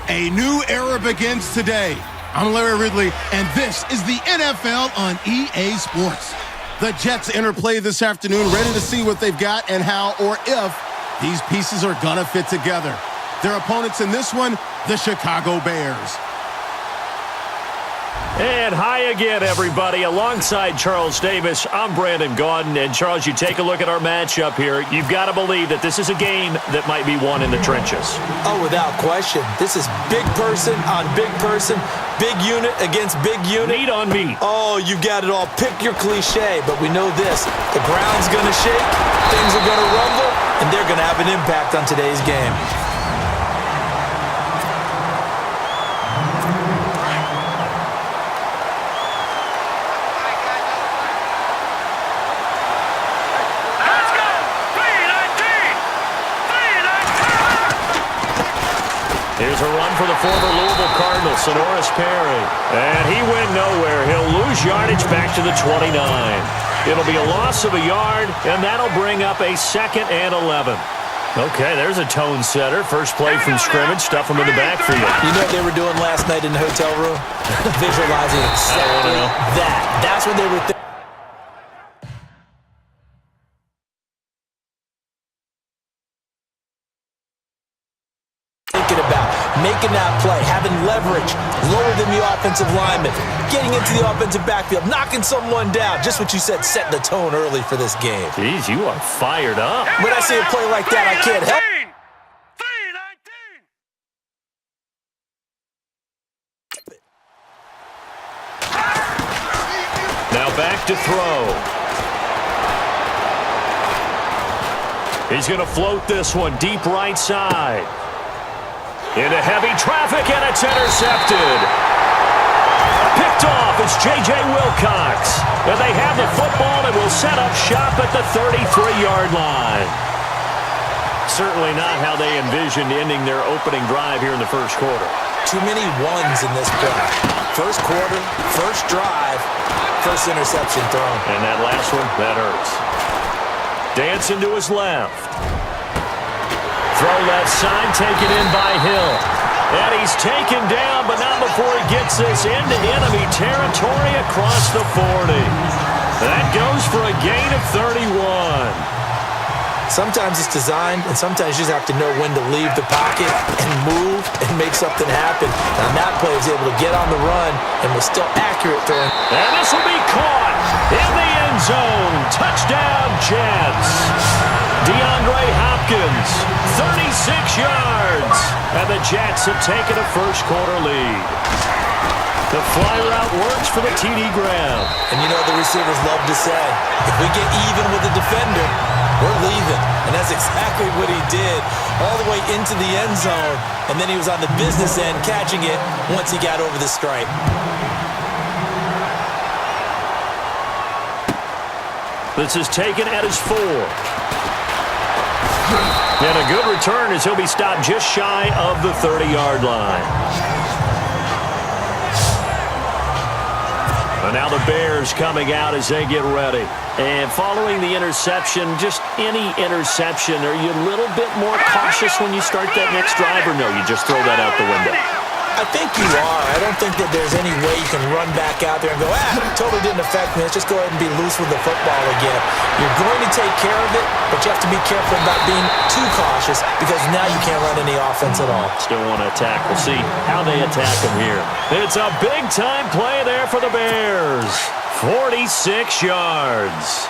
A new era begins today. I'm Larry Ridley, and this is the NFL on EA Sports. The Jets interplay this afternoon, ready to see what they've got and how or if these pieces are gonna fit together. Their opponents in this one, the Chicago Bears. And hi again, everybody. Alongside Charles Davis, I'm Brandon Gaudin. And Charles, you take a look at our matchup here. You've got to believe that this is a game that might be won in the trenches. Oh, without question. This is big person on big person, big unit against big unit. Meat on meat. Oh, you got it all. Pick your cliche, but we know this. The ground's going to shake, things are going to rumble, and they're going to have an impact on today's game. Here's a run for the former Louisville Cardinal, Sonoris Perry. And he went nowhere. He'll lose yardage back to the 29. It'll be a loss of a yard, and that'll bring up a 2nd and 11. Okay, there's a tone setter. First play from scrimmage, stuff him in the backfield. You know what they were doing last night in the hotel room? Visualizing exactly that. That's what they were thinking. About making that play, having leverage, lower than the offensive lineman, getting into the offensive backfield, knocking someone down. Just what you said, setting the tone early for this game. Jeez, you are fired up. When I see a play like that, I can't help. Now back to throw. He's going to float this one deep right side. Into heavy traffic, and it's intercepted. Picked off, it's J.J. Wilcox. And they have the football and will set up shop at the 33-yard line. Certainly not how they envisioned ending their opening drive here in the first quarter. Too many ones in this play. First quarter, first drive, first interception thrown. And that last one, that hurts. Dancing to his left. Throw left side, taken in by Hill. And he's taken down, but not before he gets this into enemy territory across the 40. That goes for a gain of 31. Sometimes it's designed, and sometimes you just have to know when to leave the pocket and move and make something happen. Now that play was able to get on the run and was still accurate throwing. And this will be caught in the end zone. Touchdown, Jets. DeAndre Hopkins, 36 yards. And the Jets have taken a first quarter lead. The fly route works for the TD grab. And you know the receivers love to say, if we get even with the defender, we're leaving. And that's exactly what he did. All the way into the end zone. And then he was on the business end catching it once he got over the stripe. This is taken at his 4. And a good return as he'll be stopped just shy of the 30-yard line. And now the Bears coming out as they get ready. And following the interception, just any interception, are you a little bit more cautious when you start that next drive, or no, you just throw that out the window? I think you are. I don't think that there's any way you can run back out there and go, totally didn't affect me. Let's just go ahead and be loose with the football again. You're going to take care of it, but you have to be careful about being too cautious because now you can't run any offense at all. Still want to attack. We'll see how they attack him here. It's a big-time play there for the Bears. 46 yards.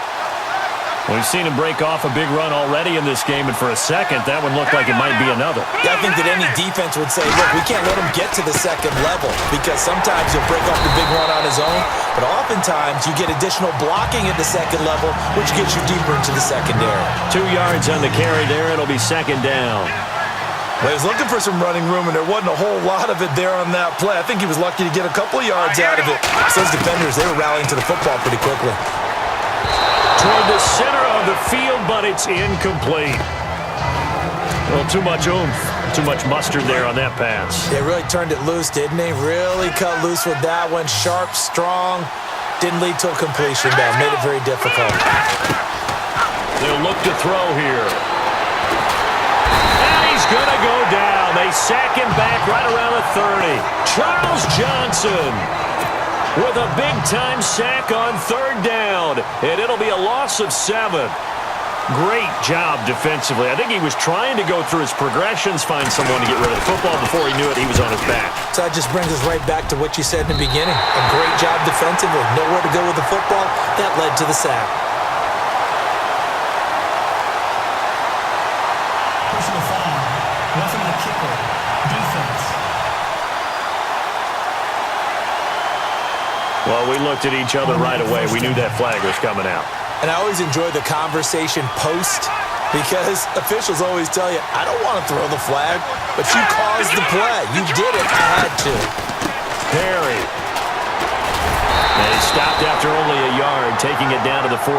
We've seen him break off a big run already in this game, and for a second, that one looked like it might be another. Yeah, I think that any defense would say, look, we can't let him get to the second level because sometimes he'll break off the big run on his own, but oftentimes you get additional blocking at the second level, which gets you deeper into the secondary. 2 yards on the carry there. It'll be second down. Well, he was looking for some running room, and there wasn't a whole lot of it there on that play. I think he was lucky to get a couple of yards out of it. So those defenders, they were rallying to the football pretty quickly. Toward the center of the field, but it's incomplete. Well, too much oomph, too much mustard there on that pass. They really turned it loose, didn't they? Really cut loose with that one. Sharp, strong. Didn't lead to a completion, though. Made it very difficult. They'll look to throw here. And he's going to go down. They sack him back right around the 30. Charles Johnson with a big-time sack on 3rd down, and it'll be a loss of 7. Great job defensively. I think he was trying to go through his progressions, find someone to get rid of the football. Before he knew it, he was on his back. So that just brings us right back to what you said in the beginning. A great job defensively. Nowhere to go with the football. That led to the sack. Personal foul. Roughing the kicker. Defense. Well, we looked at each other right away. We knew that flag was coming out. And I always enjoy the conversation post because officials always tell you, I don't want to throw the flag, but you caused the play. You did it. I had to. Perry. And he stopped after only a yard, taking it down to the 14.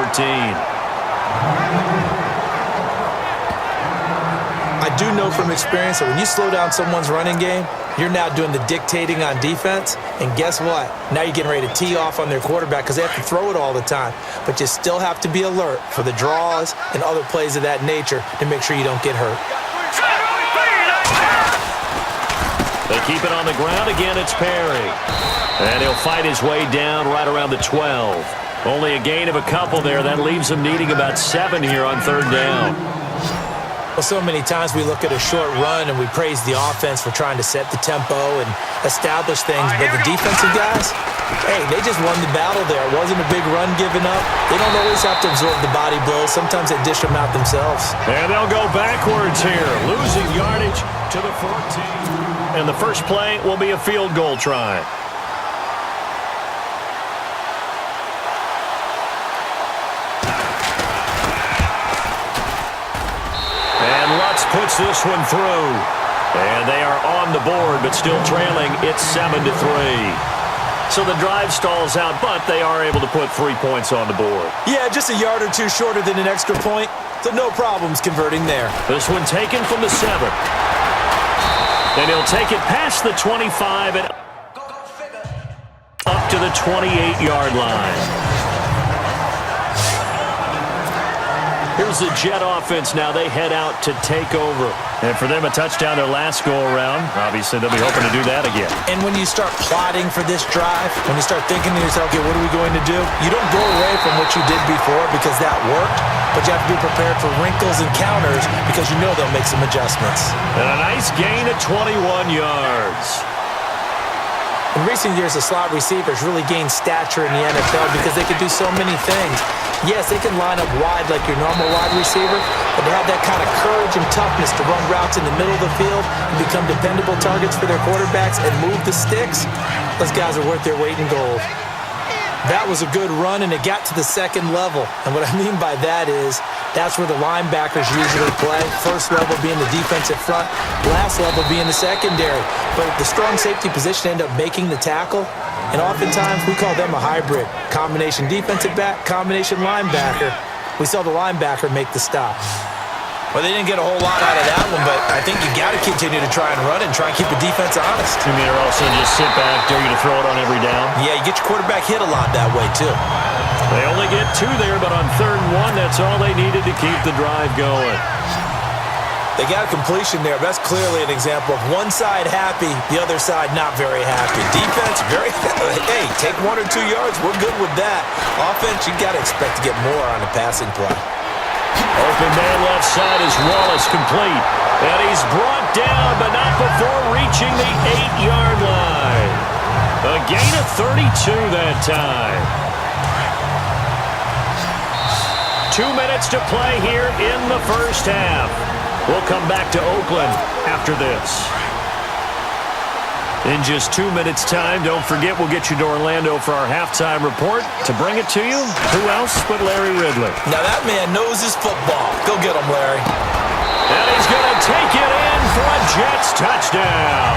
I do know from experience that when you slow down someone's running game, you're now doing the dictating on defense, and guess what? Now you're getting ready to tee off on their quarterback because they have to throw it all the time. But you still have to be alert for the draws and other plays of that nature to make sure you don't get hurt. They keep it on the ground again. It's Perry. And he'll fight his way down right around the 12. Only a gain of a couple there. That leaves him needing about 7 here on 3rd down. Well, so many times we look at a short run and we praise the offense for trying to set the tempo and establish things, but the defensive guys, hey, they just won the battle there. It wasn't a big run given up. They don't always have to absorb the body blows. Sometimes they dish them out themselves. And they'll go backwards here, losing yardage to the 14. And the first play will be a field goal try. Puts this one through. And they are on the board, but still trailing. It's 7-3. So the drive stalls out, but they are able to put 3 points on the board. Yeah, just a yard or two shorter than an extra point, so no problems converting there. This one taken from the 7. And he'll take it past the 25 and up to the 28-yard line. Here's the Jet offense now. They head out to take over. And for them, a touchdown their last go-around. Obviously, they'll be hoping to do that again. And when you start plotting for this drive, when you start thinking to yourself, okay, what are we going to do? You don't go away from what you did before because that worked, but you have to be prepared for wrinkles and counters because you know they'll make some adjustments. And a nice gain of 21 yards. In recent years, the slot receivers really gained stature in the NFL because they could do so many things. Yes, they can line up wide like your normal wide receiver, but to have that kind of courage and toughness to run routes in the middle of the field and become dependable targets for their quarterbacks and move the sticks, those guys are worth their weight in gold. That was a good run, and it got to the 2nd level. And what I mean by that is that's where the linebackers usually play. First level being the defensive front, last level being the secondary. But the strong safety position ended up making the tackle. And oftentimes, we call them a hybrid. Combination defensive back, combination linebacker. We saw the linebacker make the stop. Well, they didn't get a whole lot out of that one, but I think you got to continue to try and run and try and keep the defense honest. You mean they're also just sit back, dare you to throw it on every down? Yeah, you get your quarterback hit a lot that way, too. They only get 2 there, but on 3rd and 1, that's all they needed to keep the drive going. They got a completion there. That's clearly an example of one side happy, the other side not very happy. Defense, very hey, take 1 or 2 yards. We're good with that. Offense, you got to expect to get more on a passing play. Open man left side is Wallace, complete. And he's brought down, but not before reaching the 8-yard line. A gain of 32 that time. 2 minutes to play here in the first half. We'll come back to Oakland after this. In just 2 minutes' time, don't forget we'll get you to Orlando for our halftime report. To bring it to you, who else but Larry Ridley? Now that man knows his football. Go get him, Larry. And he's going to take it in for a Jets touchdown.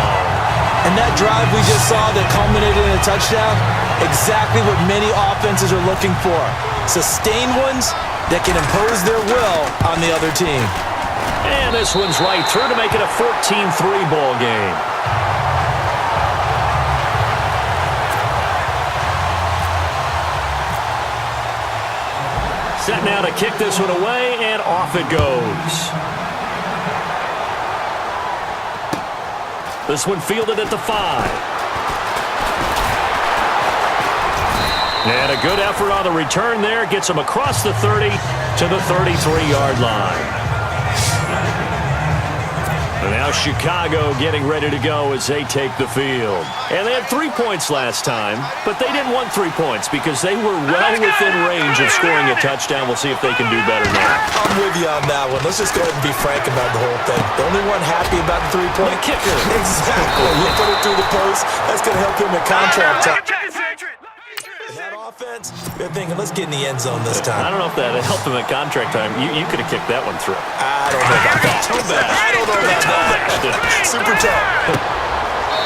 And that drive we just saw that culminated in a touchdown, exactly what many offenses are looking for. Sustained ones that can impose their will on the other team. And this one's right through to make it a 14-3 ball game. Set now to kick this one away, and off it goes. This one fielded at the 5. And a good effort on the return there. Gets him across the 30 to the 33-yard line. And now Chicago getting ready to go as they take the field. And they had 3 points last time, but they didn't want 3 points because they were well within range of scoring a touchdown. We'll see if they can do better now. I'm with you on that one. Let's just go ahead and be frank about the whole thing. The only one happy about the 3-point kicker. Exactly. You put it through the post. That's going to help him in contract time. That offense, they're thinking, let's get in the end zone this time. I don't know if that helped him at contract time. You could have kicked that one through. I don't know about that. I don't know about that. Super tough.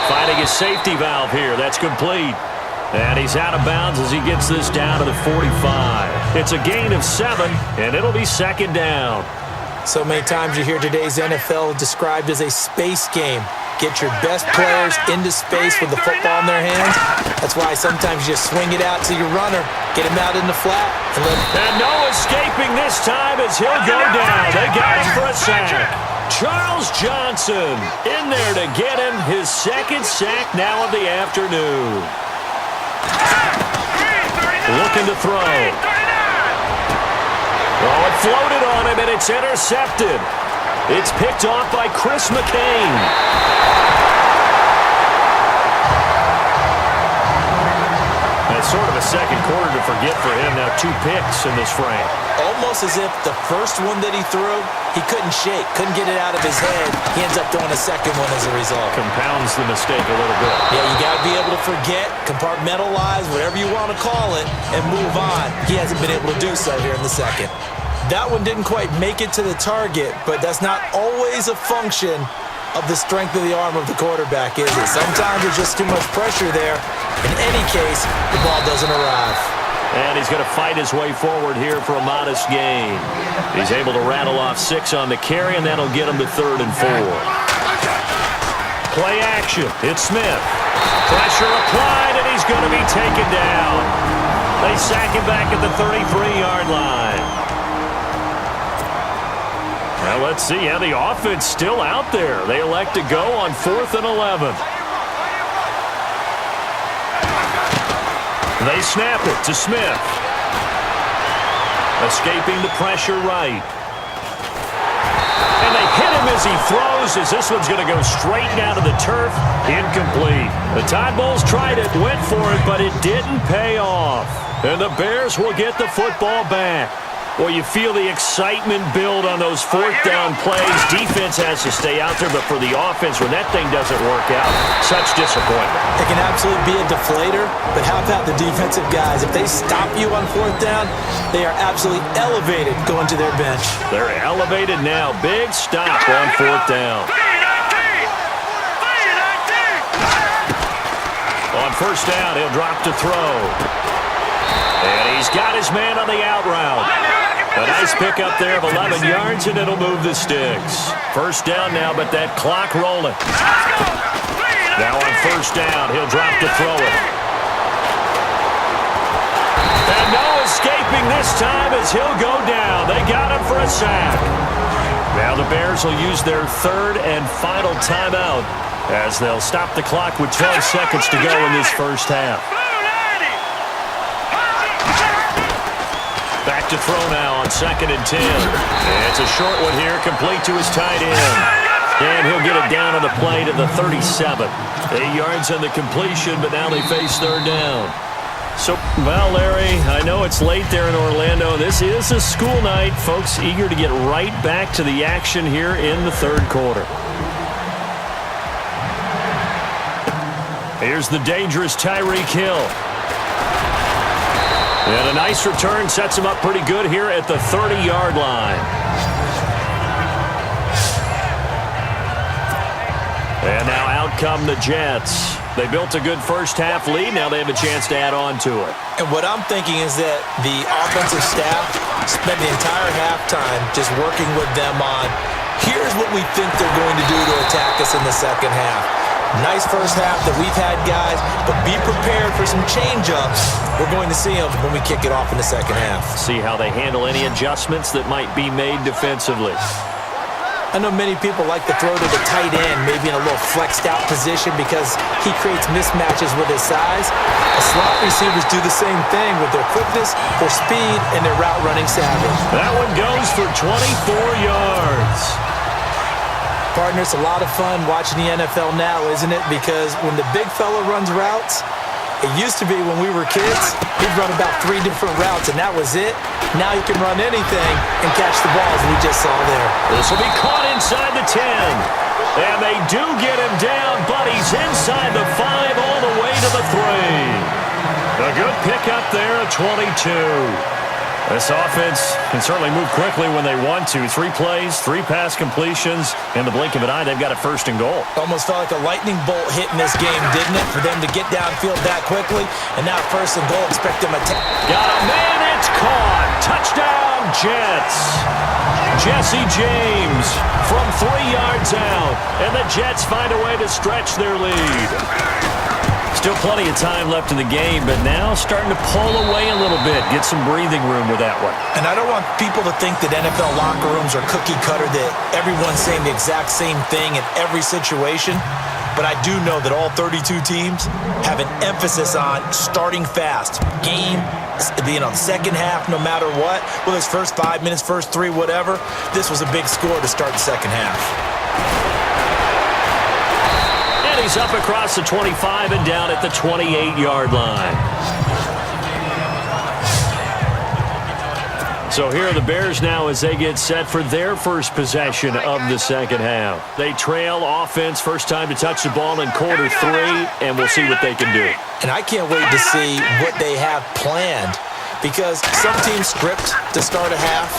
Finding his safety valve here. That's complete. And he's out of bounds as he gets this down to the 45. It's a gain of 7, and it'll be second down. So many times you hear today's NFL described as a space game. Get your best players into space with the football in their hands. That's why sometimes you just swing it out to your runner, get him out in the flat. And no escaping this time as he'll go down. They got him for a sack. Charles Johnson in there to get him his second sack now of the afternoon. Looking to throw. Oh, it floated on him, and it's intercepted. It's picked off by Chris McCain. That's sort of a second quarter to forget for him. Now 2 picks in this frame. Almost as if the first one that he threw, he couldn't shake, couldn't get it out of his head. He ends up throwing a second one as a result. Compounds the mistake a little bit. Yeah, you got to be able to forget, compartmentalize, whatever you want to call it, and move on. He hasn't been able to do so here in the second. That one didn't quite make it to the target, but that's not always a function of the strength of the arm of the quarterback, is it? Sometimes there's just too much pressure there. In any case, the ball doesn't arrive. And he's going to fight his way forward here for a modest gain. He's able to rattle off 6 on the carry, and that'll get him to 3rd and 4. Play action. It's Smith. Pressure applied, and he's going to be taken down. They sack him back at the 33-yard line. Well, let's see how the offense still out there. They elect to go on 4th and 11. They snap it to Smith. Escaping the pressure right. And they hit him as he throws, as this one's going to go straight down to the turf. Incomplete. The Tide Bulls tried it, went for it, but it didn't pay off. And the Bears will get the football back. Well, you feel the excitement build on those 4th down plays. Defense has to stay out there, but for the offense, when that thing doesn't work out, such disappointment. It can absolutely be a deflator, but how about the defensive guys? If they stop you on 4th down, they are absolutely elevated going to their bench. They're elevated now. Big stop on 4th down. On 1st down, he'll drop to throw. And he's got his man on the out route. A nice pickup there of 11 yards, and it'll move the sticks. 1st down now, but that clock rolling. Now on 1st down, he'll drop to throw it. And no escaping this time as he'll go down. They got him for a sack. Now the Bears will use their 3rd and final timeout as they'll stop the clock with 12 seconds to go in this 1st half. Back to throw now on 2nd and 10. And it's a short one here, complete to his tight end. And he'll get it down on the play to the 37. 8 yards on the completion, but now they face 3rd down. So, well, Larry, I know it's late there in Orlando. This is a school night. Folks eager to get right back to the action here in the 3rd quarter. Here's the dangerous Tyreek Hill. And a nice return sets him up pretty good here at the 30-yard line. And now out come the Jets. They built a good 1st half lead. Now they have a chance to add on to it. And what I'm thinking is that the offensive staff spent the entire halftime just working with them on, here's what we think they're going to do to attack us in the 2nd half. Nice 1st half that we've had, guys, but be prepared for some change-ups. We're going to see them when we kick it off in the 2nd half. See how they handle any adjustments that might be made defensively. I know many people like to throw to the tight end, maybe in a little flexed out position because he creates mismatches with his size. The slot receivers do the same thing with their quickness, their speed, and their route running savvy. That one goes for 24 yards. Partner, it's a lot of fun watching the NFL now, isn't it? Because when the big fella runs routes, it used to be when we were kids, he'd run about 3 different routes, and that was it. Now he can run anything and catch the balls we just saw there. This will be caught inside the 10. And they do get him down, but he's inside the 5 all the way to the 3. A good pickup there at 22. This offense can certainly move quickly when they want to. 3 plays, 3 pass completions. In the blink of an eye, they've got a 1st and goal. Almost felt like a lightning bolt hit in this game, didn't it? For them to get downfield that quickly. And now 1st and goal, expect them to got a man, it's caught. Touchdown, Jets. Jesse James from 3 yards out. And the Jets find a way to stretch their lead. Still plenty of time left in the game, but now starting to pull away a little bit. Get some breathing room with that one. And I don't want people to think that NFL locker rooms are cookie cutter, that everyone's saying the exact same thing in every situation. But I do know that all 32 teams have an emphasis on starting fast. Game, being on the second half no matter what. Whether it's first 5 minutes, first 3, whatever. This was a big score to start the second half. He's up across the 25 and down at the 28-yard line. So here are the Bears now as they get set for their first possession of the second half. They trail offense, first time to touch the ball in quarter 3, and we'll see what they can do. And I can't wait to see what they have planned, because some teams script to start a half.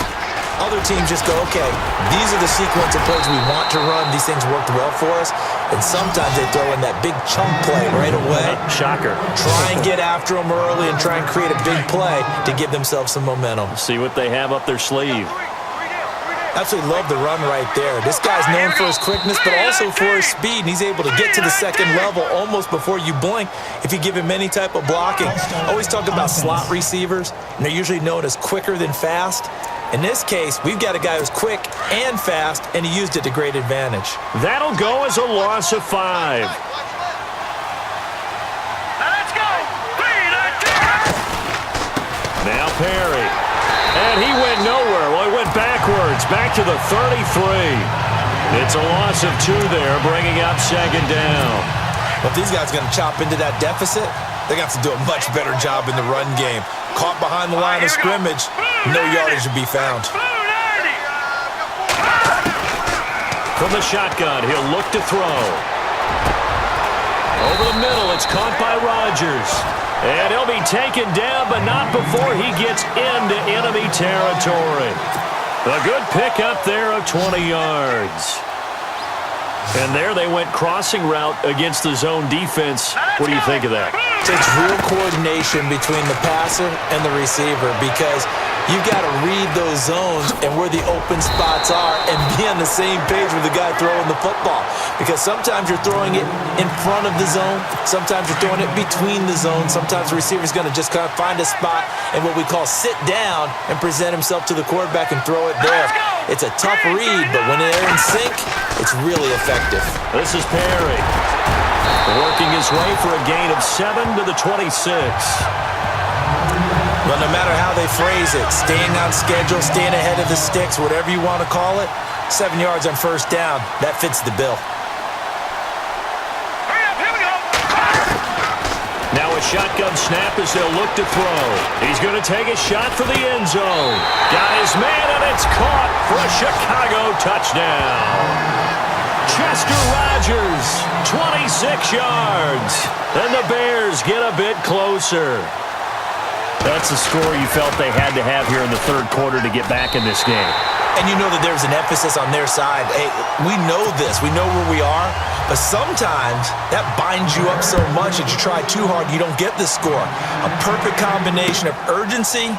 Other teams just go, okay, these are the sequence of plays we want to run. These things worked well for us. And sometimes they throw in that big chunk play right away. Shocker. Try and get after them early and try and create a big play to give themselves some momentum. See what they have up their sleeve. Absolutely love the run right there. This guy's known for his quickness, but also for his speed. And he's able to get to the second level almost before you blink if you give him any type of blocking. Always talk about slot receivers, and they're usually known as quicker than fast. In this case, we've got a guy who's quick and fast, and he used it to great advantage. That'll go as a loss of 5. Let's go! Now Perry. And he went nowhere. Well, he went backwards, back to the 33. It's a loss of 2 there, bringing up second down. Well, if these guys are going to chop into that deficit, they're going to have to do a much better job in the run game. Caught behind the line of scrimmage, no yardage to be found. From the shotgun, he'll look to throw. Over the middle, it's caught by Rodgers. And he'll be taken down, but not before he gets into enemy territory. A good pickup there of 20 yards. And there they went crossing route against the zone defense. What do you think of that? It takes real coordination between the passer and the receiver, because you got to read those zones and where the open spots are and be on the same page with the guy throwing the football. Because sometimes you're throwing it in front of the zone. Sometimes you're throwing it between the zones. Sometimes the receiver's going to just kind of find a spot and what we call sit down and present himself to the quarterback and throw it there. It's a tough read, but when they're in sync, it's really effective. This is Perry. Working his way for a gain of 7 to the 26. Well, no matter how they phrase it, staying on schedule, staying ahead of the sticks, whatever you want to call it, 7 yards on first down, that fits the bill. Now a shotgun snap as they'll look to throw. He's going to take a shot for the end zone. Got his man, and it's caught for a Chicago touchdown. Chester Rogers, 26 yards. And the Bears get a bit closer. That's the score you felt they had to have here in the third quarter to get back in this game. And you know that there's an emphasis on their side. Hey, we know this. We know where we are. But sometimes that binds you up so much that you try too hard, you don't get the score. A perfect combination of urgency,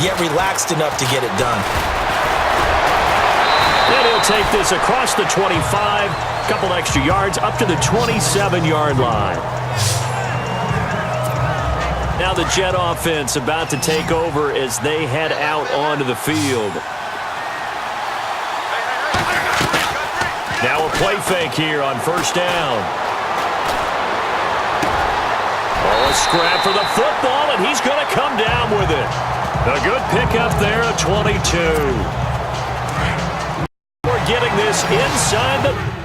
yet relaxed enough to get it done. And he'll take this across the 25, couple extra yards, up to the 27-yard line. Now the Jet offense about to take over as they head out onto the field. Now a play fake here on first down. Oh, a scrap for the football, and he's going to come down with it. A good pickup there at 22. We're getting this inside the